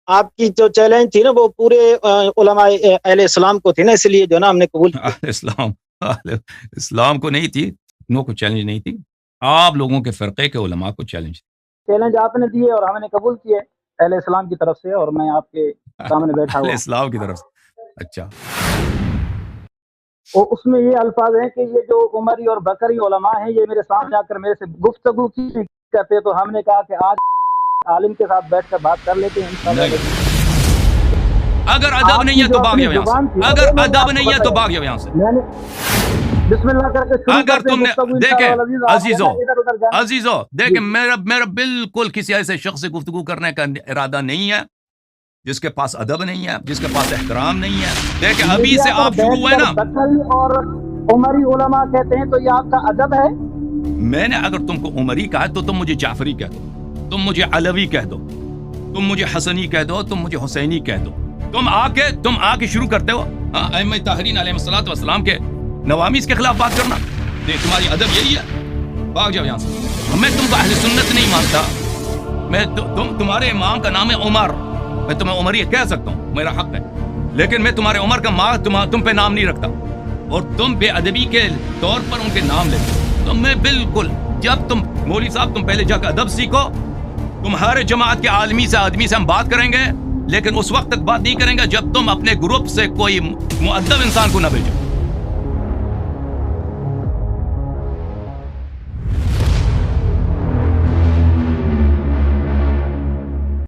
آپ کی جو چیلنج تھی نا وہ پورے علماء اہل اسلام کو تھی نا، اس لیے جو نا ہم نے قبول کیا۔ اسلام کو نہیں تھی، نو کو چیلنج نہیں تھی، آپ لوگوں کے فرقے کے علماء کو چیلنج تھی۔ چیلنج آپ نے دیے اور ہم نے قبول کیے اہل اسلام کی طرف سے، اور میں آپ کے سامنے بیٹھا اہل ہوا۔ اسلام کی طرف سے، اچھا۔ اور اس میں یہ الفاظ ہیں کہ یہ جو عمری اور بکری علماء ہیں یہ میرے سامنے آ کر میرے سے گفتگو کی کرتے، تو ہم نے کہا کہ آج عالم کے ساتھ بیٹھ کر بات کر لیتے ہیں انشاءاللہ۔ اگر ادب نہیں ہے تو بھاگ جاؤ یہاں سے، اگر ادب نہیں ہے تو بھاگ جاؤ یہاں سے۔ بسم اللہ کر کے شروع اگر کرتے ہیں تم نے گفتگو دیکھیں انشاءاللہ العزیز، عزیزو دیکھیں، میرا بالکل کسی ایسے شخص سے گفتگو کرنے کا ارادہ نہیں ہے جس کے پاس ادب نہیں ہے، جس کے پاس احترام نہیں ہے۔ دیکھیں ابھی سے آپ شروع ہوئے نا، بکری اور عمری علماء کہتے ہیں تو یہ آپ کا ادب ہے؟ میں نے اگر تم کو عمری کہا تو تم مجھے جعفری کہہ دو، تم مجھے علوی کہہ دو، تم مجھے حسنی کہہ دو، تم مجھے حسینی کہہ دو۔ تم آ کے شروع کرتے ہو ائمہ طاہرین علیہ الصلوۃ والسلام کے نوامیس کے خلاف بات کرنا، دیکھ تمہاری ادب یہی ہے، بھاگ جاؤ یہاں سے۔ میں تم کو اہل سنت نہیں مانتا، میں تمہارے امام کا نام ہے عمر، میں تمہیں عمری کہہ سکتا ہوں، میرا حق ہے، لیکن میں تمہارے عمر کا ماں تم پہ نام نہیں رکھتا، اور تم بے ادبی کے طور پر ان کے نام لیتے۔ تو میں بالکل، جب تم مولوی صاحب تم پہلے جا کے ادب سیکھو، تمہارے جماعت کے آدمی سے ہم بات کریں گے، لیکن اس وقت تک بات نہیں کریں گے جب تم اپنے گروپ سے کوئی مؤدب انسان کو نہ بھیجو۔